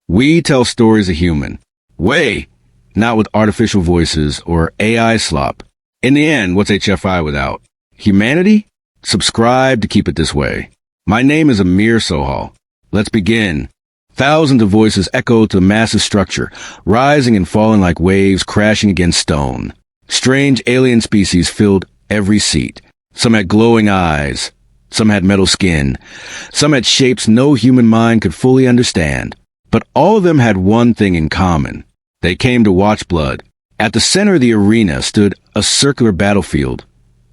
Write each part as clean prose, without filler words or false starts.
We tell stories of human. Way, not with artificial voices or AI slop. In the end, what's HFI without? Humanity? Subscribe to keep it this way. My name is Amir Sohal. Let's begin. Thousands of voices echoed to the massive structure, rising and falling like waves crashing against stone. Strange alien species filled every seat. Some had glowing eyes. Some had metal skin. Some had shapes no human mind could fully understand. But all of them had one thing in common. They came to watch blood. At the center of the arena stood a circular battlefield,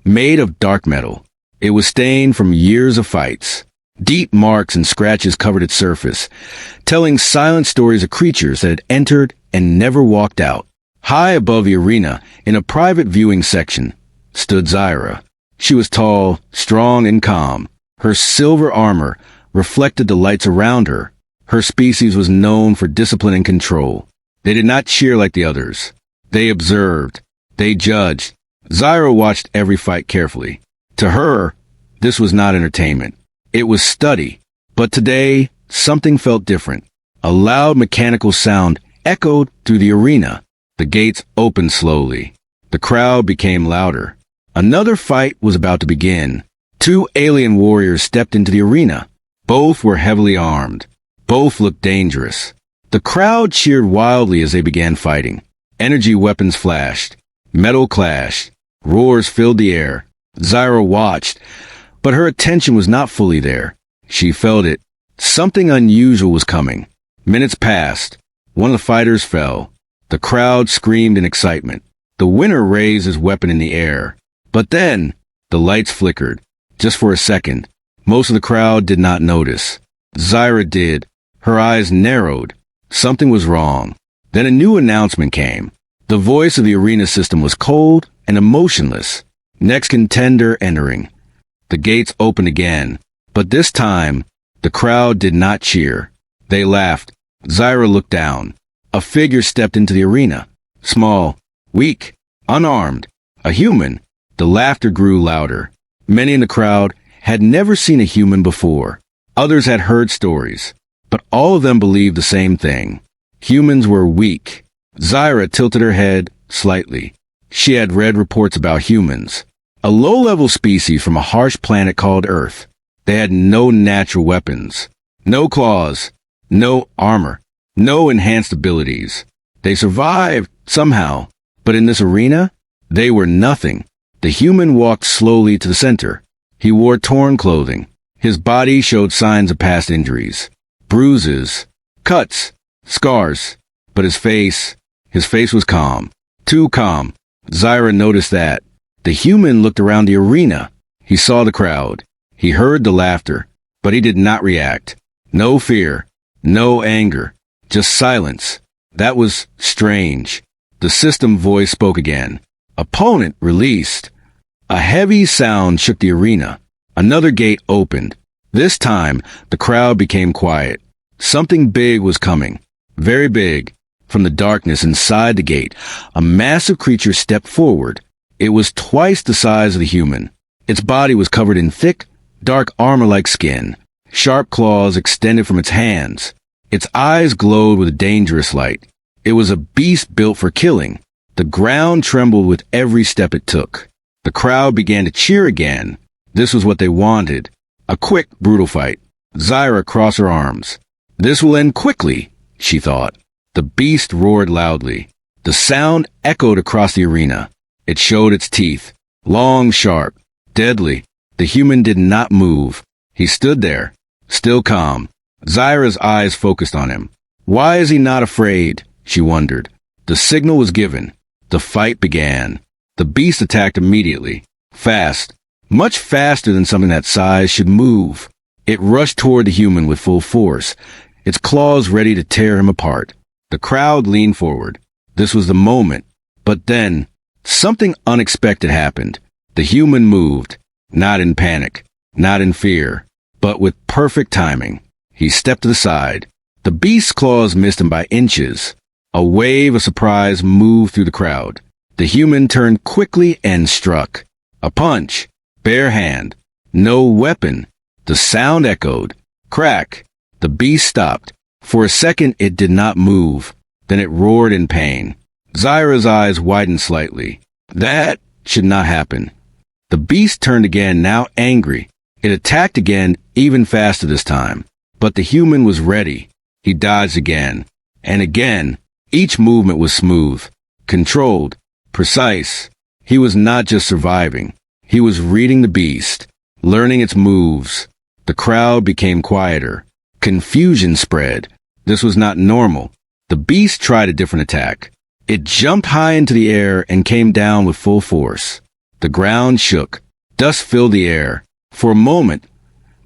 made of dark metal. It was stained from years of fights. Deep marks and scratches covered its surface, telling silent stories of creatures that had entered and never walked out. High above the arena, in a private viewing section, stood Zyra. She was tall, strong, and calm. Her silver armor reflected the lights around her. Her species was known for discipline and control. They did not cheer like the others. They observed. They judged. Zyra watched every fight carefully. To her, this was not entertainment. It was study. But today, something felt different. A loud mechanical sound echoed through the arena. The gates opened slowly. The crowd became louder. Another fight was about to begin. Two alien warriors stepped into the arena. Both were heavily armed. Both looked dangerous. The crowd cheered wildly as they began fighting. Energy weapons flashed. Metal clashed. Roars filled the air. Zyra watched, but her attention was not fully there. She felt it. Something unusual was coming. Minutes passed. One of the fighters fell. The crowd screamed in excitement. The winner raised his weapon in the air. But then, the lights flickered. Just for a second. Most of the crowd did not notice. Zyra did. Her eyes narrowed. Something was wrong. Then a new announcement came. The voice of the arena system was cold and emotionless. Next contender entering. The gates opened again. But this time, the crowd did not cheer. They laughed. Zyra looked down. A figure stepped into the arena. Small, weak, unarmed. A human. The laughter grew louder. Many in the crowd had never seen a human before. Others had heard stories. But all of them believed the same thing. Humans were weak. Zyra tilted her head slightly. She had read reports about humans. A low-level species from a harsh planet called Earth. They had no natural weapons. No claws. No armor. No enhanced abilities. They survived, somehow. But in this arena, they were nothing. The human walked slowly to the center. He wore torn clothing. His body showed signs of past injuries. Bruises. Cuts. Scars. But his face was calm. Too calm. Zyra noticed that. The human looked around the arena. He saw the crowd. He heard the laughter. But he did not react. No fear. No anger. Just silence. That was strange. The system voice spoke again. Opponent released. A heavy sound shook the arena. Another gate opened. This time, the crowd became quiet. Something big was coming. Very big. From the darkness inside the gate, a massive creature stepped forward. It was twice the size of the human. Its body was covered in thick, dark armor-like skin. Sharp claws extended from its hands. Its eyes glowed with a dangerous light. It was a beast built for killing. The ground trembled with every step it took. The crowd began to cheer again. This was what they wanted. A quick, brutal fight. Zyra crossed her arms. This will end quickly, she thought. The beast roared loudly. The sound echoed across the arena. It showed its teeth. Long, sharp, deadly. The human did not move. He stood there, still calm. Zyra's eyes focused on him. Why is he not afraid? She wondered. The signal was given. The fight began. The beast attacked immediately. Fast. Much faster than something that size should move. It rushed toward the human with full force, its claws ready to tear him apart. The crowd leaned forward. This was the moment. But then, something unexpected happened. The human moved. Not in panic. Not in fear. But with perfect timing. He stepped to the side. The beast's claws missed him by inches. A wave of surprise moved through the crowd. The human turned quickly and struck. A punch. Bare hand. No weapon. The sound echoed. Crack. The beast stopped. For a second, it did not move. Then it roared in pain. Zyra's eyes widened slightly. That should not happen. The beast turned again, now angry. It attacked again, even faster this time. But the human was ready. He dodged again. And again. Each movement was smooth, controlled, precise. He was not just surviving. He was reading the beast, learning its moves. The crowd became quieter. Confusion spread. This was not normal. The beast tried a different attack. It jumped high into the air and came down with full force. The ground shook. Dust filled the air. For a moment,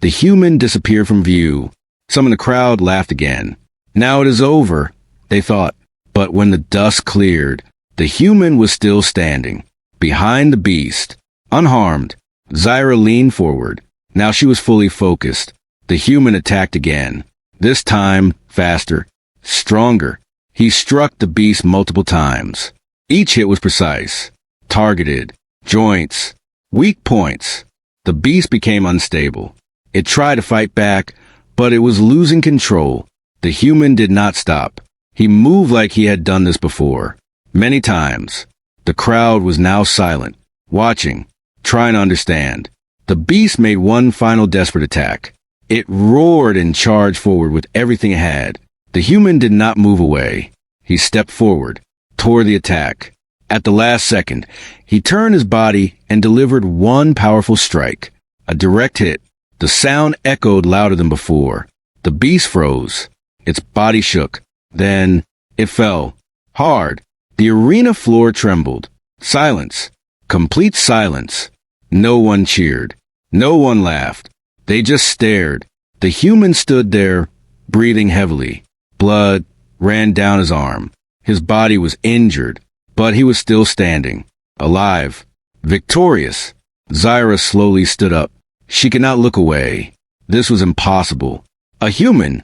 the human disappeared from view. Some in the crowd laughed again. Now it is over, they thought. But when the dust cleared, the human was still standing, behind the beast, unharmed. Zyra leaned forward. Now she was fully focused. The human attacked again. This time, faster, stronger. He struck the beast multiple times. Each hit was precise, targeted, joints, weak points. The beast became unstable. It tried to fight back, but it was losing control. The human did not stop. He moved like he had done this before, many times. The crowd was now silent, watching, trying to understand. The beast made one final desperate attack. It roared and charged forward with everything it had. The human did not move away. He stepped forward, toward the attack. At the last second, he turned his body and delivered one powerful strike, a direct hit. The sound echoed louder than before. The beast froze. Its body shook. Then it fell, hard. The arena floor trembled. Silence. Complete silence. No one cheered. No one laughed. They just stared. The human stood there, breathing heavily. Blood ran down his arm. His body was injured, but he was still standing, alive, victorious. Zyra slowly stood up. She could not look away. This was impossible. A human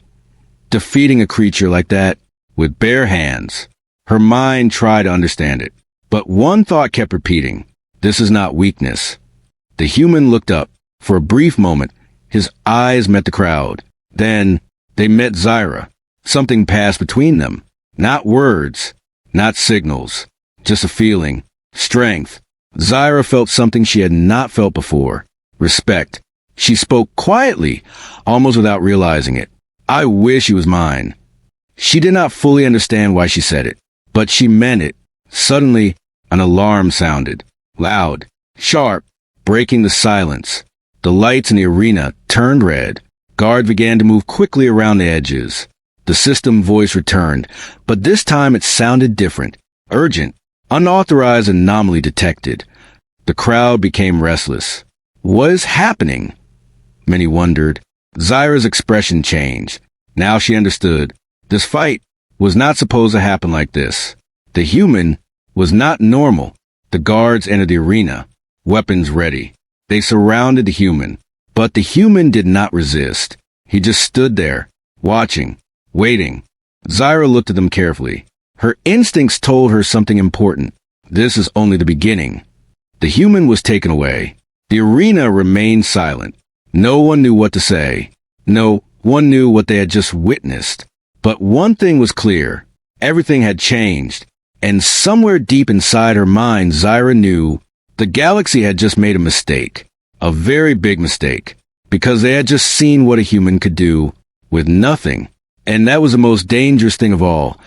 defeating a creature like that with bare hands. Her mind tried to understand it, but one thought kept repeating, this is not weakness. The human looked up. For a brief moment, his eyes met the crowd. Then they met Zyra. Something passed between them. Not words, not signals, just a feeling, strength. Zyra felt something she had not felt before. Respect. She spoke quietly, almost without realizing it. I wish he was mine. She did not fully understand why she said it, but she meant it. Suddenly, an alarm sounded, loud, sharp, breaking the silence. The lights in the arena turned red. Guards began to move quickly around the edges. The system voice returned, but this time it sounded different, urgent, unauthorized anomaly detected. The crowd became restless. What is happening? Many wondered. Zyra's expression changed. Now she understood. This fight was not supposed to happen like this. The human was not normal. The guards entered the arena, weapons ready. They surrounded the human, but the human did not resist. He just stood there, watching, waiting. Zyra looked at them carefully. Her instincts told her something important. This is only the beginning. The human was taken away. The arena remained silent. No one knew what to say. No one knew what they had just witnessed. But one thing was clear. Everything had changed. And somewhere deep inside her mind, Zyra knew the galaxy had just made a mistake. A very big mistake. Because they had just seen what a human could do with nothing. And that was the most dangerous thing of all.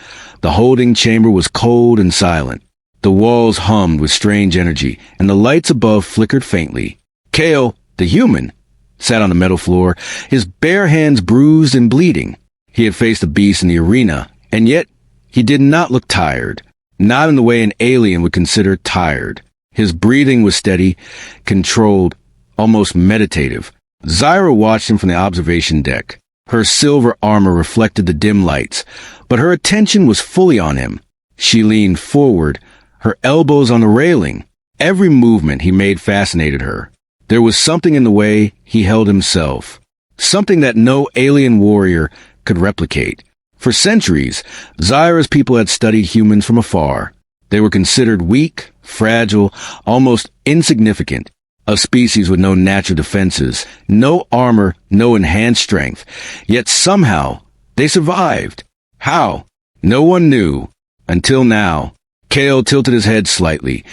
The holding chamber was cold and silent. The walls hummed with strange energy, and the lights above flickered faintly. Kale, the human, sat on the metal floor, his bare hands bruised and bleeding. He had faced the beast in the arena, and yet he did not look tired. Not in the way an alien would consider tired. His breathing was steady, controlled, almost meditative. Zyra watched him from the observation deck. Her silver armor reflected the dim lights, but her attention was fully on him. She leaned forward, her elbows on the railing. Every movement he made fascinated her. There was something in the way he held himself, something that no alien warrior could replicate. For centuries, Zyra's people had studied humans from afar. They were considered weak, fragile, almost insignificant. A species with no natural defenses, no armor, no enhanced strength. Yet somehow, They survived. How? No one knew. Until now. Kale tilted his head slightly,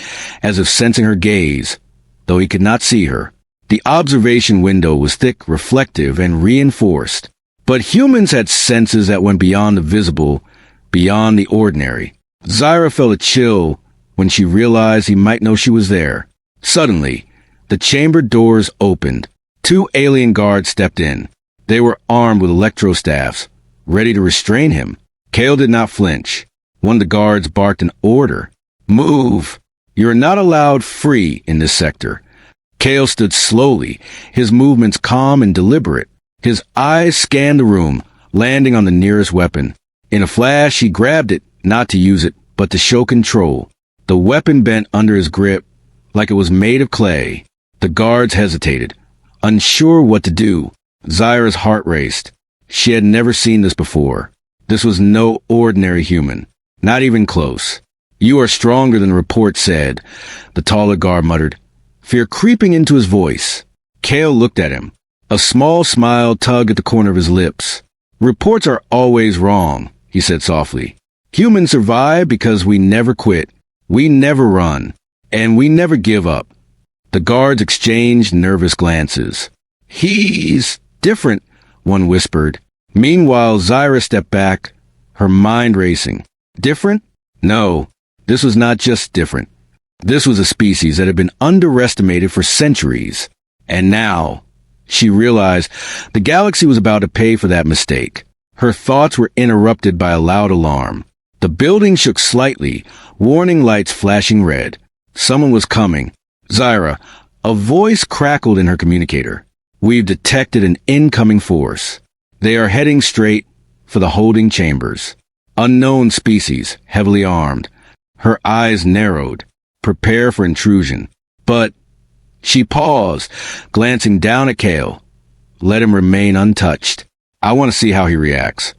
as if sensing her gaze, though he could not see her. The observation window was thick, reflective, and reinforced. But humans had senses that went beyond the visible, beyond the ordinary. Zyra felt a chill when she realized he might know she was there. Suddenly, the chamber doors opened. 2 alien guards stepped in. They were armed with electrostaffs, ready to restrain him. Kale did not flinch. One of the guards barked an order. Move! You are not allowed free in this sector. Kale stood slowly, his movements calm and deliberate. His eyes scanned the room, landing on the nearest weapon. In a flash, he grabbed it, not to use it, but to show control. The weapon bent under his grip, like it was made of clay. The guards hesitated, unsure what to do. Zyra's heart raced. She had never seen this before. This was no ordinary human. Not even close. You are stronger than the report said, the taller guard muttered, fear creeping into his voice. Kale looked at him. A small smile tugged at the corner of his lips. Reports are always wrong, he said softly. Humans survive because we never quit. We never run. And we never give up. The guards exchanged nervous glances. He's different, one whispered. Meanwhile, Zyra stepped back, her mind racing. Different? No, this was not just different. This was a species that had been underestimated for centuries. And now, she realized the galaxy was about to pay for that mistake. Her thoughts were interrupted by a loud alarm. The building shook slightly, warning lights flashing red. Someone was coming. Zyra, a voice crackled in her communicator. We've detected an incoming force. They are heading straight for the holding chambers. Unknown species, heavily armed. Her eyes narrowed. Prepare for intrusion. But she paused, glancing down at Kale. Let him remain untouched. I want to see how he reacts.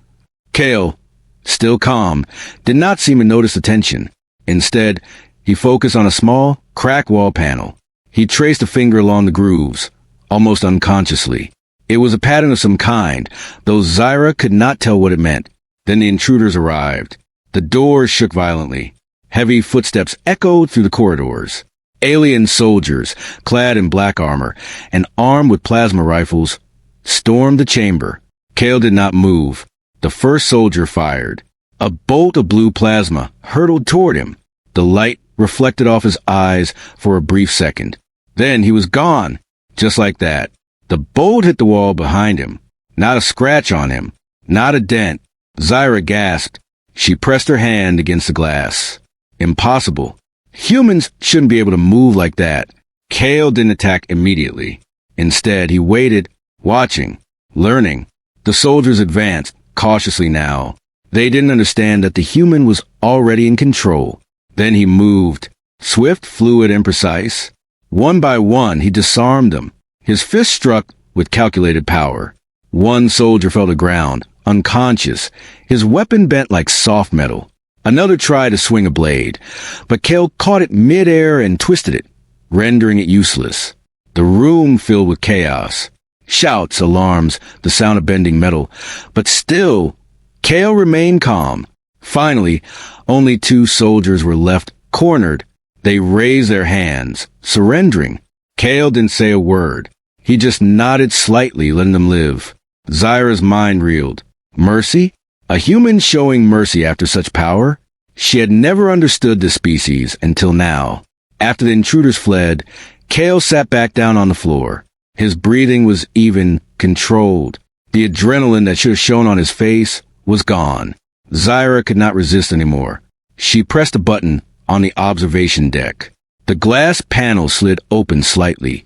Kale, still calm, did not seem to notice the tension. Instead, he focused on a small, cracked wall panel. He traced a finger along the grooves, almost unconsciously. It was a pattern of some kind, though Zyra could not tell what it meant. Then the intruders arrived. The doors shook violently. Heavy footsteps echoed through the corridors. Alien soldiers, clad in black armor and armed with plasma rifles, stormed the chamber. Kale did not move. The first soldier fired. A bolt of blue plasma hurtled toward him. The light reflected off his eyes for a brief second. Then he was gone, just like that. The bolt hit the wall behind him. Not a scratch on him. Not a dent. Zyra gasped. She pressed her hand against the glass. Impossible. Humans shouldn't be able to move like that. Kale didn't attack immediately. Instead, he waited, watching, learning. The soldiers advanced, cautiously now. They didn't understand that the human was already in control. Then he moved, swift, fluid, and precise. One by one, he disarmed them. His fist struck with calculated power. One soldier fell to ground, unconscious, his weapon bent like soft metal. Another tried to swing a blade, but Kale caught it mid-air and twisted it, rendering it useless. The room filled with chaos. Shouts, alarms, the sound of bending metal. But still, Kale remained calm. Finally, only 2 soldiers were left, cornered. They raised their hands, surrendering. Kale didn't say a word. He just nodded slightly, letting them live. Zyra's mind reeled. Mercy? A human showing mercy after such power? She had never understood this species until now. After the intruders fled, Kale sat back down on the floor. His breathing was even, controlled. The adrenaline that should have shown on his face was gone. Zyra could not resist anymore. She pressed a button on the observation deck. The glass panel slid open slightly,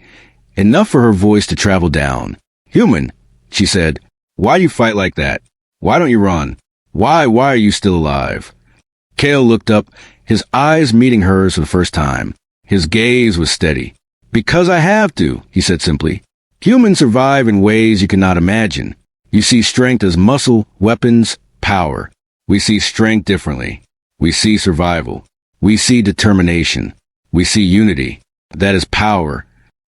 enough for her voice to travel down. Human, she said, why you fight like that? Why don't you run? Why are you still alive? Kale looked up, his eyes meeting hers for the first time. His gaze was steady. Because I have to, he said simply. Humans survive in ways you cannot imagine. You see strength as muscle, weapons, power. We see strength differently. We see survival. We see determination. We see unity. That is power.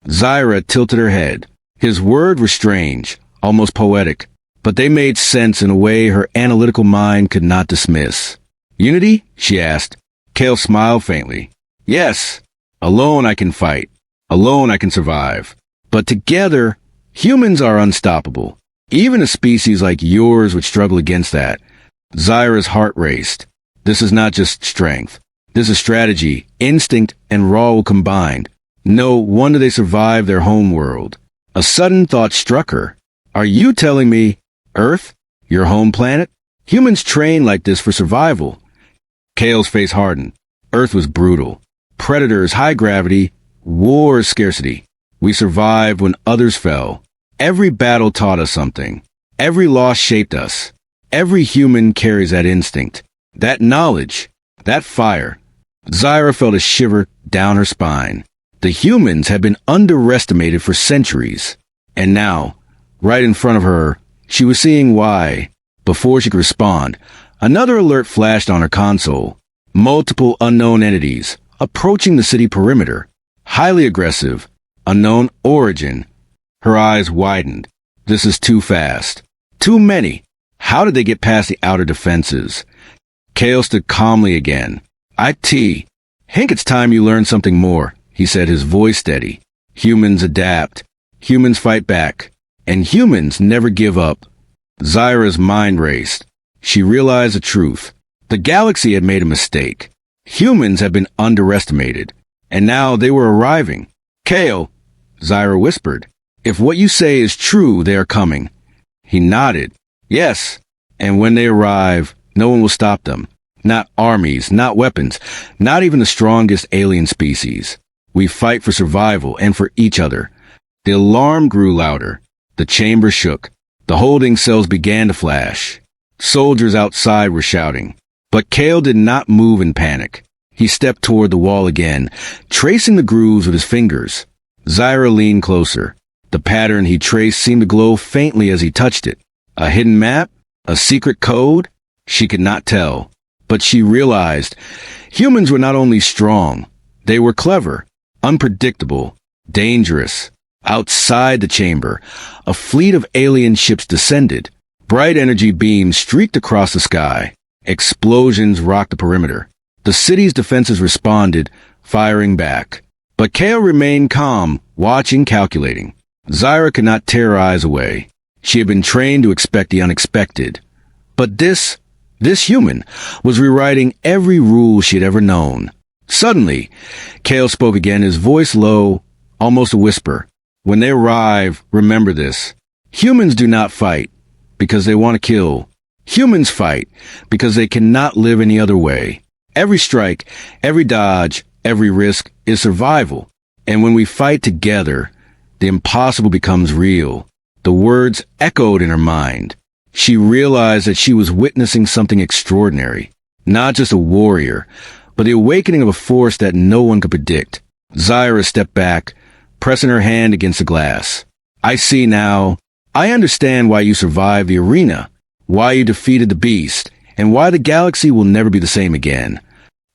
Zyra tilted her head. His words were strange, almost poetic. but they made sense in a way her analytical mind could not dismiss. Unity? She asked. Kale smiled faintly. Yes. Alone I can fight. Alone I can survive. But together, humans are unstoppable. Even a species like yours would struggle against that. Zyra's heart raced. This is not just strength. This is strategy, instinct, and raw combined. No wonder they survived their home world. A sudden thought struck her. Are you telling me Earth, your home planet? Humans train like this for survival. Kale's face hardened. Earth was brutal. Predators, high gravity, war, scarcity. We survived when others fell. Every battle taught us something. Every loss shaped us. Every human carries that instinct, that knowledge, that fire. Zyra felt a shiver down her spine. The humans had been underestimated for centuries. And now, right in front of her, she was seeing why. Before she could respond, another alert flashed on her console. Multiple unknown entities approaching the city perimeter. Highly aggressive, unknown origin. Her eyes widened. This is too fast. Too many. How did they get past the outer defenses? Kale stood calmly again. Hank, it's time you learned something more, he said, his voice steady. Humans adapt. Humans fight back. And humans never give up. Zyra's mind raced. She realized the truth. The galaxy had made a mistake. Humans had been underestimated. And now they were arriving. Kale, Zyra whispered. If what you say is true, they are coming. He nodded. Yes. And when they arrive, no one will stop them. Not armies, not weapons, not even the strongest alien species. We fight for survival and for each other. The alarm grew louder. The chamber shook. The holding cells began to flash. Soldiers outside were shouting. But Kale did not move in panic. He stepped toward the wall again, tracing the grooves with his fingers. Zyra leaned closer. The pattern he traced seemed to glow faintly as he touched it. A hidden map? A secret code? She could not tell. But she realized humans were not only strong, they were clever, unpredictable, dangerous. Outside the chamber, a fleet of alien ships descended. Bright energy beams streaked across the sky. Explosions rocked the perimeter. The city's defenses responded, firing back. But Kale remained calm, watching, calculating. Zyra could not tear her eyes away. She had been trained to expect the unexpected. But this human was rewriting every rule she had ever known. Suddenly, Kale spoke again, his voice low, almost a whisper. When they arrive, remember this. Humans do not fight because they want to kill. Humans fight because they cannot live any other way. Every strike, every dodge, every risk is survival. And when we fight together, the impossible becomes real. The words echoed in her mind. She realized that she was witnessing something extraordinary. Not just a warrior, but the awakening of a force that no one could predict. Zyra stepped back, pressing her hand against the glass. I see now. I understand why you survived the arena, why you defeated the beast, and why the galaxy will never be the same again.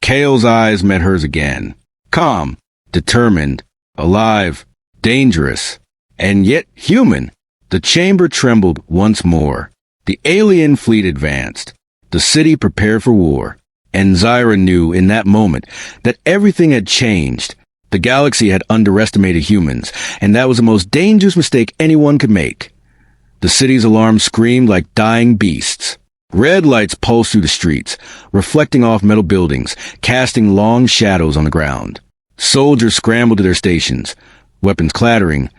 Kale's eyes met hers again. Calm, determined, alive, dangerous, and yet human. The chamber trembled once more. The alien fleet advanced. The city prepared for war. And Zyra knew in that moment that everything had changed. The galaxy had underestimated humans, and that was the most dangerous mistake anyone could make. The city's alarm screamed like dying beasts. Red lights pulsed through the streets, reflecting off metal buildings, casting long shadows on the ground. Soldiers scrambled to their stations, weapons clattering,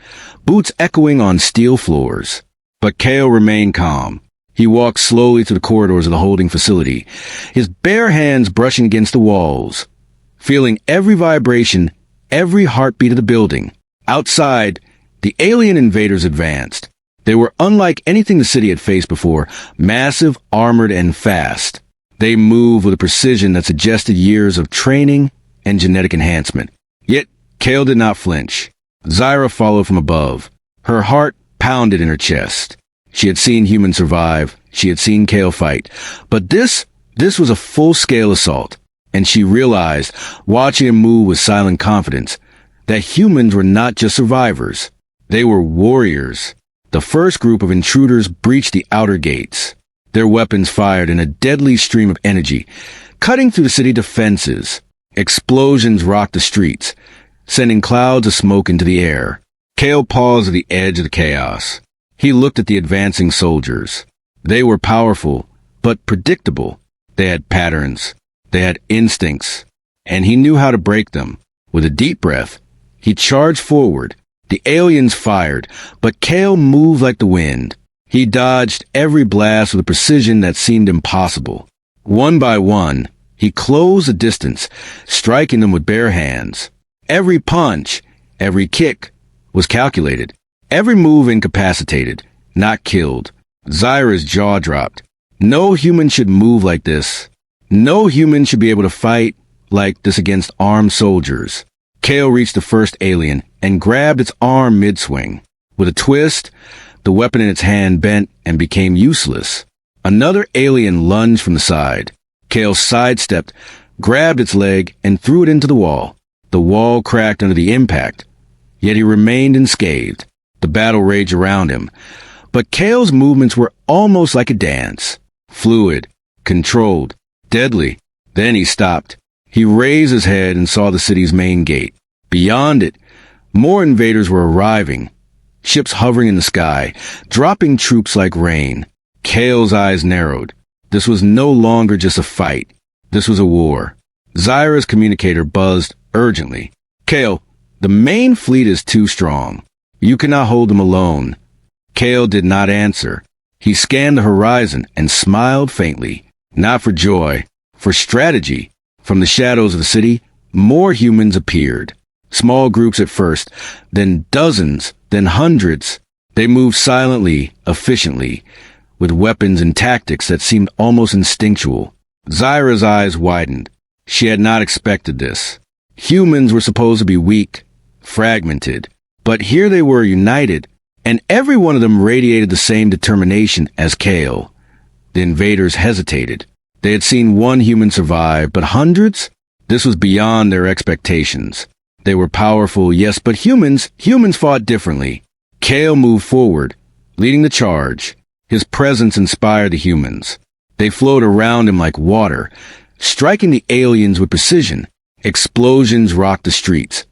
boots echoing on steel floors. But Kale remained calm. He walked slowly through the corridors of the holding facility, his bare hands brushing against the walls, feeling every vibration, every heartbeat of the building. Outside, the alien invaders advanced. They were unlike anything the city had faced before, massive, armored, and fast. They moved with a precision that suggested years of training and genetic enhancement. Yet, Kale did not flinch. Zyra followed from above. Her heart pounded in her chest. She had seen humans survive. She had seen Kale fight. But this was a full-scale assault. And she realized, watching him move with silent confidence, that humans were not just survivors. They were warriors. The first group of intruders breached the outer gates. Their weapons fired in a deadly stream of energy, cutting through the city defenses. Explosions rocked the streets, sending clouds of smoke into the air. Kale paused at the edge of the chaos. He looked at the advancing soldiers. They were powerful, but predictable. They had patterns. They had instincts. And he knew how to break them. With a deep breath, he charged forward. The aliens fired, but Kale moved like the wind. He dodged every blast with a precision that seemed impossible. One by one, he closed the distance, striking them with bare hands. Every punch, every kick was calculated. Every move incapacitated, not killed. Zyra's jaw dropped. No human should move like this. No human should be able to fight like this against armed soldiers. Kale reached the first alien and grabbed its arm mid-swing. With a twist, the weapon in its hand bent and became useless. Another alien lunged from the side. Kale sidestepped, grabbed its leg, and threw it into the wall. The wall cracked under the impact, yet he remained unscathed. The battle raged around him. But Kale's movements were almost like a dance. Fluid, controlled, deadly. Then he stopped. He raised his head and saw the city's main gate. Beyond it, more invaders were arriving. Ships hovering in the sky, dropping troops like rain. Kale's eyes narrowed. This was no longer just a fight. This was a war. Zyra's communicator buzzed urgently. Kale, the main fleet is too strong. You cannot hold them alone. Kale did not answer. He scanned the horizon and smiled faintly. Not for joy, for strategy. From the shadows of the city, more humans appeared. Small groups at first, then dozens, then hundreds. They moved silently, efficiently, with weapons and tactics that seemed almost instinctual. Zyra's eyes widened. She had not expected this. Humans were supposed to be weak, fragmented, but here they were united, and every one of them radiated the same determination as Kale. The invaders hesitated. They had seen one human survive, but hundreds? This was beyond their expectations. They were powerful, yes, but humans fought differently. Kale moved forward, leading the charge. His presence inspired the humans. They flowed around him like water, striking the aliens with precision. Explosions rocked the streets.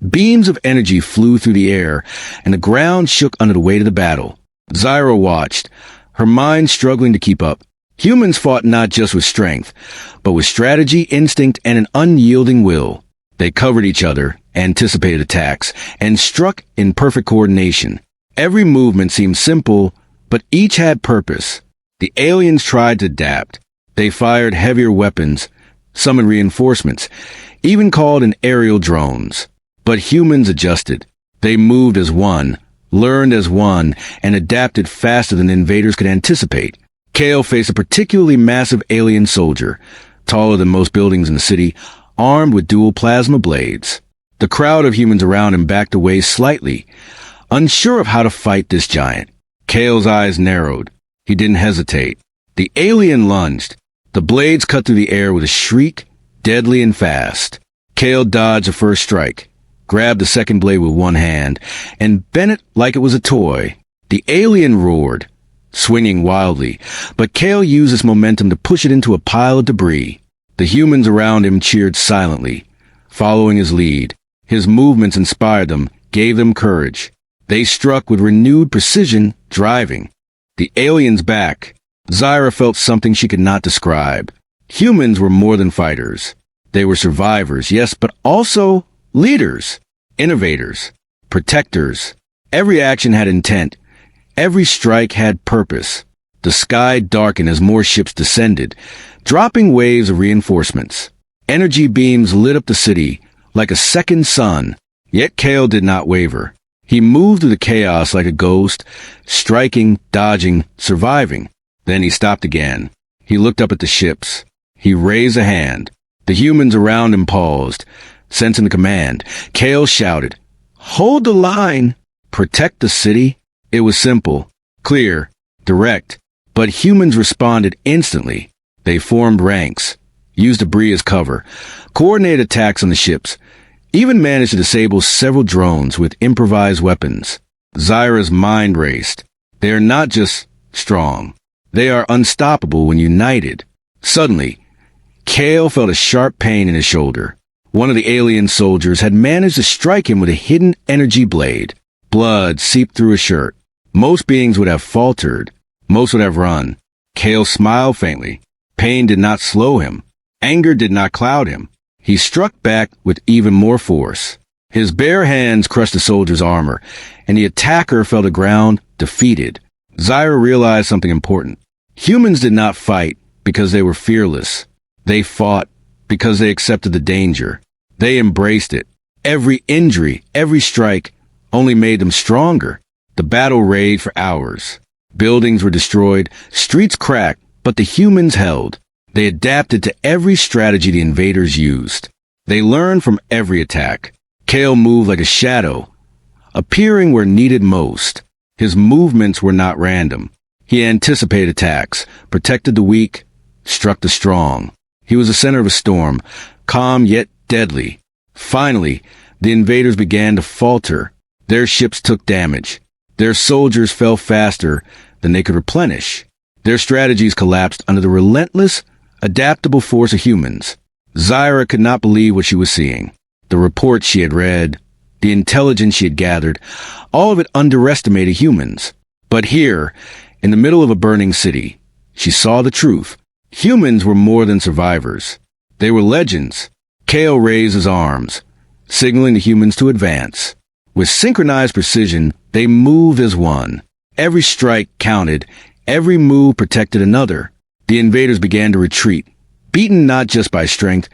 Beams of energy flew through the air, and the ground shook under the weight of the battle. Zyra watched, her mind struggling to keep up. Humans fought not just with strength, but with strategy, instinct, and an unyielding will. They covered each other, anticipated attacks, and struck in perfect coordination. Every movement seemed simple, but each had purpose. The aliens tried to adapt. They fired heavier weapons, summoned reinforcements, even called in aerial drones. But humans adjusted. They moved as one, learned as one, and adapted faster than the invaders could anticipate. Kale faced a particularly massive alien soldier, taller than most buildings in the city, armed with dual plasma blades. The crowd of humans around him backed away slightly, unsure of how to fight this giant. Kale's eyes narrowed. He didn't hesitate. The alien lunged. The blades cut through the air with a shriek, deadly and fast. Kale dodged the first strike, grabbed the second blade with one hand, and bent it like it was a toy. The alien roared, swinging wildly, but Kale used his momentum to push it into a pile of debris. The humans around him cheered silently, following his lead. His movements inspired them, gave them courage. They struck with renewed precision, driving. The aliens back. Zyra felt something she could not describe. Humans were more than fighters. They were survivors, yes, but also leaders, innovators, protectors. Every action had intent. Every strike had purpose. The sky darkened as more ships descended, dropping waves of reinforcements. Energy beams lit up the city like a second sun. Yet Kale did not waver. He moved through the chaos like a ghost, striking, dodging, surviving. Then he stopped again. He looked up at the ships. He raised a hand. The humans around him paused, sensing the command. Kale shouted, "Hold the line! Protect the city!" It was simple, clear, direct, but humans responded instantly. They formed ranks, used debris as cover, coordinated attacks on the ships, even managed to disable several drones with improvised weapons. Zyra's mind raced. They are not just strong. They are unstoppable when united. Suddenly, Kale felt a sharp pain in his shoulder. One of the alien soldiers had managed to strike him with a hidden energy blade. Blood seeped through his shirt. Most beings would have faltered. Most would have run. Kale smiled faintly. Pain did not slow him. Anger did not cloud him. He struck back with even more force. His bare hands crushed the soldier's armor, and the attacker fell to ground, defeated. Zyra realized something important. Humans did not fight because they were fearless. They fought because they accepted the danger. They embraced it. Every injury, every strike, only made them stronger. The battle raged for hours. Buildings were destroyed, streets cracked, but the humans held. They adapted to every strategy the invaders used. They learned from every attack. Kale moved like a shadow, appearing where needed most. His movements were not random. He anticipated attacks, protected the weak, struck the strong. He was the center of a storm, calm yet deadly. Finally, the invaders began to falter. Their ships took damage. Their soldiers fell faster than they could replenish. Their strategies collapsed under the relentless, adaptable force of humans. Zyra could not believe what she was seeing. The reports she had read, the intelligence she had gathered, all of it underestimated humans. But here, in the middle of a burning city, she saw the truth. Humans were more than survivors. They were legends. Kale raised his arms, signaling the humans to advance. With synchronized precision, they moved as one. Every strike counted. Every move protected another. The invaders began to retreat, beaten not just by strength,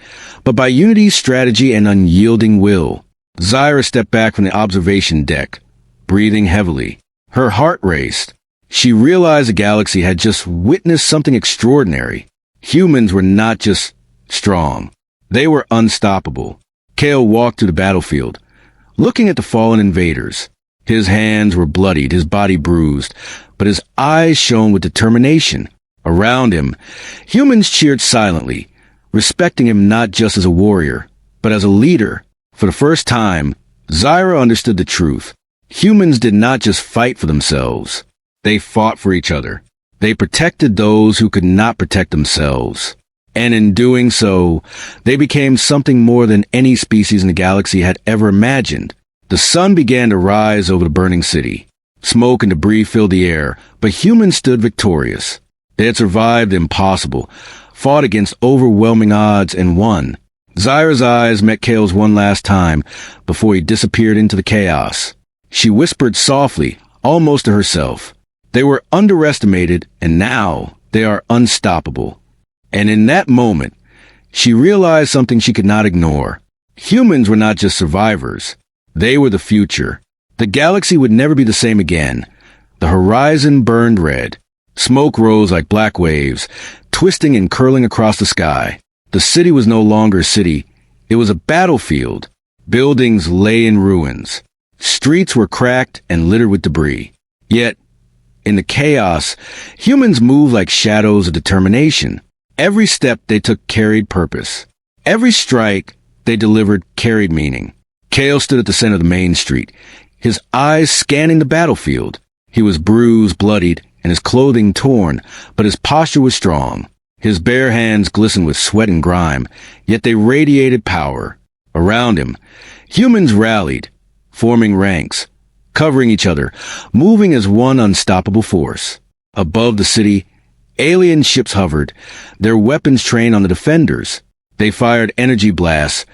but by unity, strategy, and unyielding will. Zyra stepped back from the observation deck, breathing heavily. Her heart raced. She realized the galaxy had just witnessed something extraordinary. Humans were not just strong. They were unstoppable. Kale walked through the battlefield, looking at the fallen invaders. His hands were bloodied, his body bruised, but his eyes shone with determination. Around him, humans cheered silently, respecting him not just as a warrior, but as a leader. For the first time, Zyra understood the truth. Humans did not just fight for themselves. They fought for each other. They protected those who could not protect themselves. And in doing so, they became something more than any species in the galaxy had ever imagined. The sun began to rise over the burning city. Smoke and debris filled the air, but humans stood victorious. They had survived the impossible, fought against overwhelming odds, and won. Zyra's eyes met Kale's one last time before he disappeared into the chaos. She whispered softly, almost to herself. They were underestimated, and now they are unstoppable. And in that moment, she realized something she could not ignore. Humans were not just survivors. They were the future. The galaxy would never be the same again. The horizon burned red. Smoke rose like black waves, twisting and curling across the sky. The city was no longer a city. It was a battlefield. Buildings lay in ruins. Streets were cracked and littered with debris. Yet, in the chaos, humans moved like shadows of determination. Every step they took carried purpose. Every strike they delivered carried meaning. Kale stood at the center of the main street, his eyes scanning the battlefield. He was bruised, bloodied, and his clothing torn, but his posture was strong. His bare hands glistened with sweat and grime, yet they radiated power. Around him, humans rallied, forming ranks, covering each other, moving as one unstoppable force. Above the city, alien ships hovered, their weapons trained on the defenders. They fired energy blasts,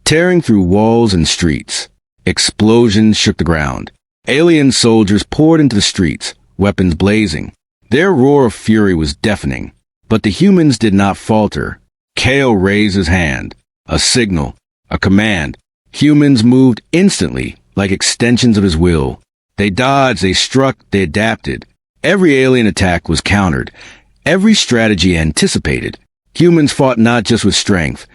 tearing through walls and streets. Explosions shook the ground. Alien soldiers poured into the streets, weapons blazing. Their roar of fury was deafening. But the humans did not falter. Kale raised his hand. A signal. A command. Humans moved instantly, like extensions of his will. They dodged, they struck, they adapted. Every alien attack was countered. Every strategy anticipated. Humans fought not just with strength.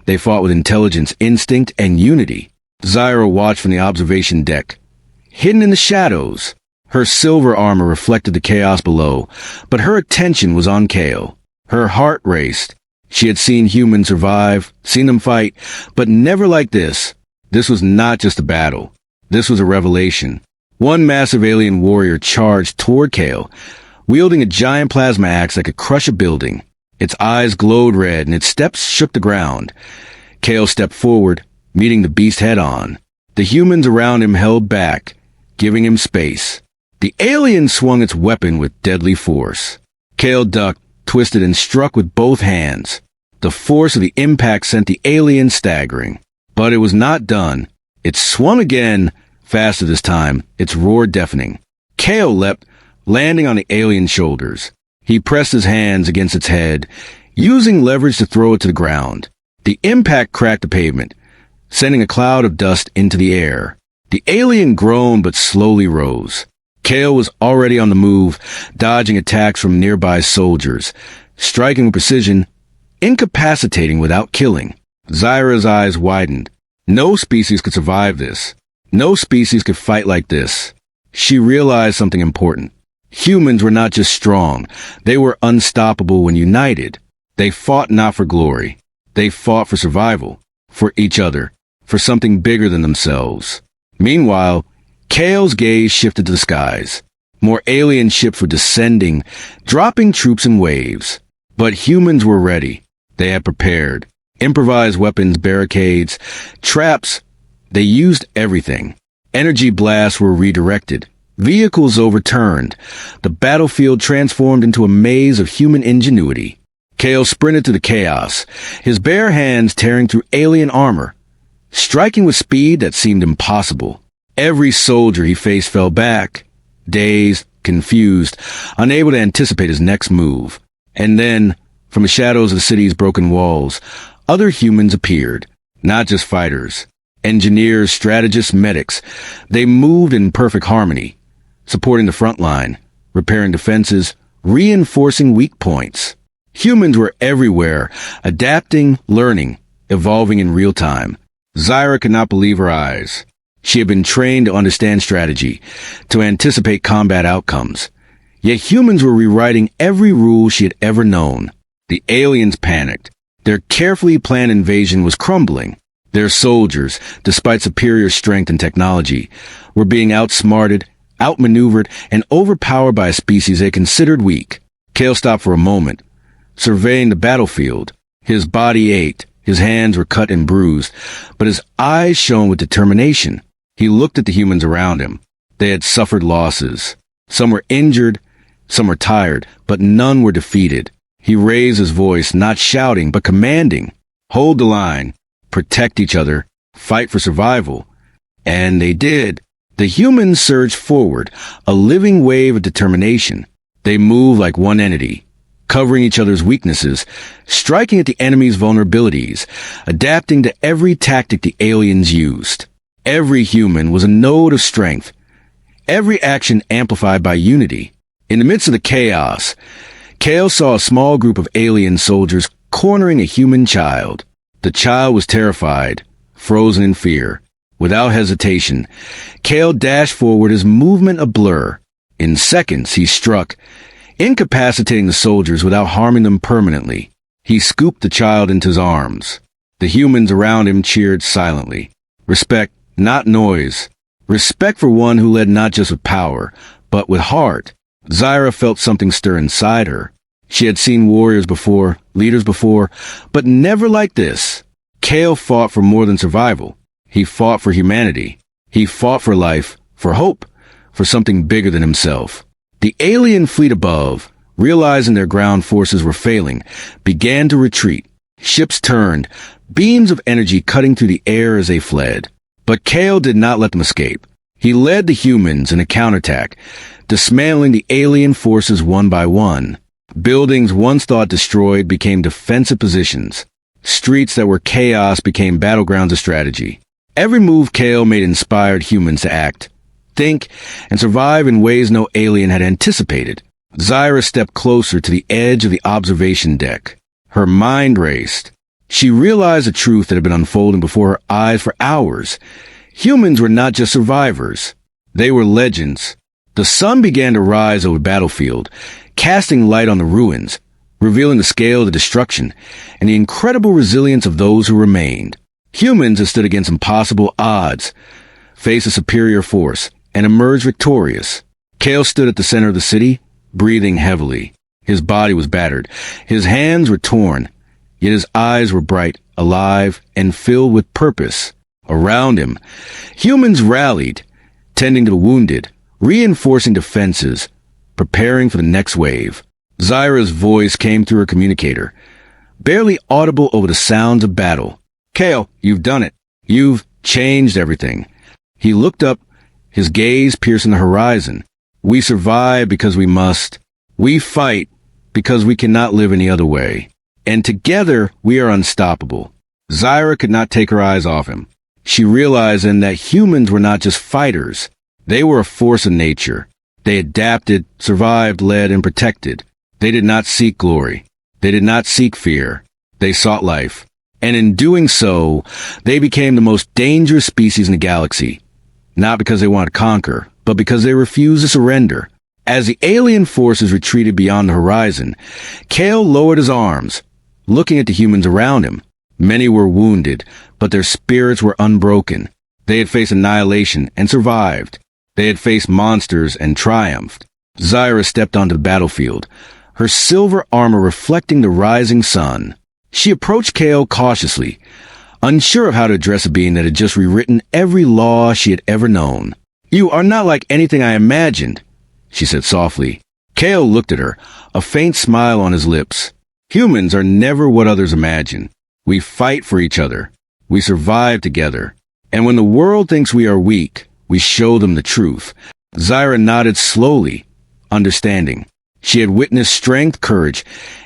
They fought with intelligence, instinct, and unity. Zyra watched from the observation deck. Hidden in the shadows, her silver armor reflected the chaos below, but her attention was on Kale. Her heart raced. She had seen humans survive, seen them fight, but never like this. This was not just a battle. This was a revelation. One massive alien warrior charged toward Kale, wielding a giant plasma axe that could crush a building. Its eyes glowed red and its steps shook the ground. Kale stepped forward, meeting the beast head-on. The humans around him held back, giving him space. The alien swung its weapon with deadly force. Kale ducked, twisted, and struck with both hands. The force of the impact sent the alien staggering. But it was not done. It swung again, faster this time, its roar deafening. Kale leapt, landing on the alien's shoulders. He pressed his hands against its head, using leverage to throw it to the ground. The impact cracked the pavement, sending a cloud of dust into the air. The alien groaned but slowly rose. Kale was already on the move, dodging attacks from nearby soldiers, striking with precision, incapacitating without killing. Zyra's eyes widened. No species could survive this. No species could fight like this. She realized something important. Humans were not just strong. They were unstoppable when united. They fought not for glory. They fought for survival, for each other, for something bigger than themselves. Meanwhile, Kale's gaze shifted to the skies. More alien ships were descending, dropping troops in waves. But humans were ready. They had prepared. Improvised weapons, barricades, traps. They used everything. Energy blasts were redirected. Vehicles overturned. The battlefield transformed into a maze of human ingenuity. Kale sprinted through the chaos, his bare hands tearing through alien armor, striking with speed that seemed impossible. Every soldier he faced fell back, dazed, confused, unable to anticipate his next move. And then, from the shadows of the city's broken walls, other humans appeared, not just fighters. Engineers, strategists, medics. They moved in perfect harmony, supporting the front line, repairing defenses, reinforcing weak points. Humans were everywhere, adapting, learning, evolving in real time. Zyra could not believe her eyes. She had been trained to understand strategy, to anticipate combat outcomes. Yet humans were rewriting every rule she had ever known. The aliens panicked. Their carefully planned invasion was crumbling. Their soldiers, despite superior strength and technology, were being outsmarted, outmaneuvered, and overpowered by a species they considered weak. Kale stopped for a moment, surveying the battlefield. His body ached, his hands were cut and bruised, but his eyes shone with determination. He looked at the humans around him. They had suffered losses. Some were injured, some were tired, but none were defeated. He raised his voice, not shouting, but commanding. Hold the line. Protect each other. Fight for survival. And they did. The humans surged forward, a living wave of determination. They moved like one entity, covering each other's weaknesses, striking at the enemy's vulnerabilities, adapting to every tactic the aliens used. Every human was a node of strength, every action amplified by unity. In the midst of the chaos, Kale saw a small group of alien soldiers cornering a human child. The child was terrified, frozen in fear. Without hesitation, Kale dashed forward, his movement a blur. In seconds, he struck, incapacitating the soldiers without harming them permanently. He scooped the child into his arms. The humans around him cheered silently. Respect, not noise. Respect for one who led not just with power, but with heart. Zyra felt something stir inside her. She had seen warriors before, leaders before, but never like this. Kale fought for more than survival. He fought for humanity. He fought for life, for hope, for something bigger than himself. The alien fleet above, realizing their ground forces were failing, began to retreat. Ships turned, beams of energy cutting through the air as they fled. But Kale did not let them escape. He led the humans in a counterattack, dismantling the alien forces one by one. Buildings once thought destroyed became defensive positions. Streets that were chaos became battlegrounds of strategy. Every move Kale made inspired humans to act, think, and survive in ways no alien had anticipated. Zyra stepped closer to the edge of the observation deck. Her mind raced. She realized the truth that had been unfolding before her eyes for hours. Humans were not just survivors. They were legends. The sun began to rise over the battlefield, casting light on the ruins, revealing the scale of the destruction and the incredible resilience of those who remained. Humans had stood against impossible odds, faced a superior force, and emerged victorious. Kale stood at the center of the city, breathing heavily. His body was battered. His hands were torn, yet his eyes were bright, alive, and filled with purpose. Around him, humans rallied, tending to the wounded, reinforcing defenses, preparing for the next wave. Zyra's voice came through her communicator, barely audible over the sounds of battle. Kale, you've done it. You've changed everything. He looked up, his gaze piercing the horizon. We survive because we must. We fight because we cannot live any other way. And together, we are unstoppable. Zyra could not take her eyes off him. She realized then that humans were not just fighters. They were a force of nature. They adapted, survived, led, and protected. They did not seek glory. They did not seek fear. They sought life. And in doing so, they became the most dangerous species in the galaxy. Not because they wanted to conquer, but because they refused to surrender. As the alien forces retreated beyond the horizon, Kale lowered his arms, looking at the humans around him. Many were wounded, but their spirits were unbroken. They had faced annihilation and survived. They had faced monsters and triumphed. Zyra stepped onto the battlefield, her silver armor reflecting the rising sun. She approached Kale cautiously, unsure of how to address a being that had just rewritten every law she had ever known. "You are not like anything I imagined," she said softly. Kale looked at her, a faint smile on his lips. "Humans are never what others imagine. We fight for each other. We survive together. And when the world thinks we are weak, we show them the truth." Zyra nodded slowly, understanding. She had witnessed strength, courage,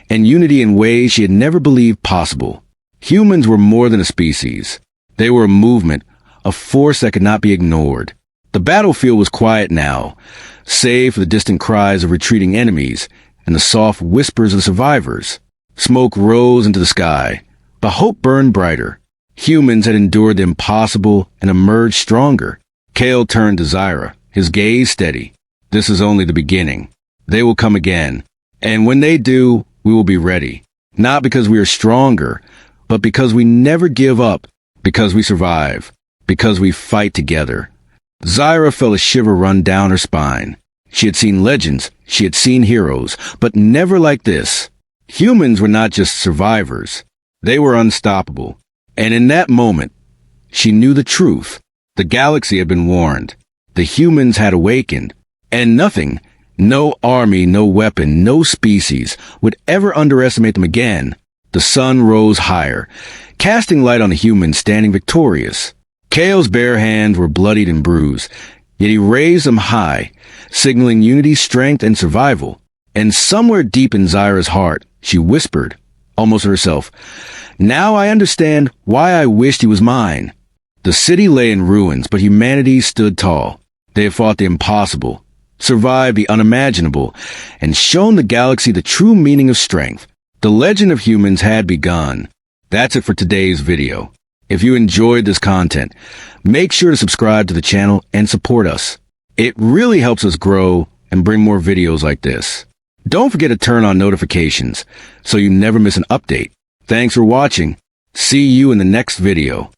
and unity in ways she had never believed possible. Humans were more than a species. They were a movement, a force that could not be ignored. The battlefield was quiet now, save for the distant cries of retreating enemies and the soft whispers of the survivors. Smoke rose into the sky, but hope burned brighter. Humans had endured the impossible and emerged stronger. Kale turned to Zyra, his gaze steady. "This is only the beginning. They will come again. And when they do, we will be ready. Not because we are stronger, but because we never give up, because we survive, because we fight together." Zyra felt a shiver run down her spine. She had seen legends, she had seen heroes, but never like this. Humans were not just survivors. They were unstoppable. And in that moment, she knew the truth. The galaxy had been warned. The humans had awakened. And nothing, no army, no weapon, no species, would ever underestimate them again. The sun rose higher, casting light on the humans standing victorious. Kale's bare hands were bloodied and bruised, yet he raised them high, signaling unity, strength, and survival. And somewhere deep in Zyra's heart, she whispered, almost to herself, "Now I understand why I wished he was mine." The city lay in ruins, but humanity stood tall. They had fought the impossible, survived the unimaginable, and shown the galaxy the true meaning of strength. The legend of humans had begun. That's it for today's video. If you enjoyed this content, make sure to subscribe to the channel and support us. It really helps us grow and bring more videos like this. Don't forget to turn on notifications so you never miss an update. Thanks for watching. See you in the next video.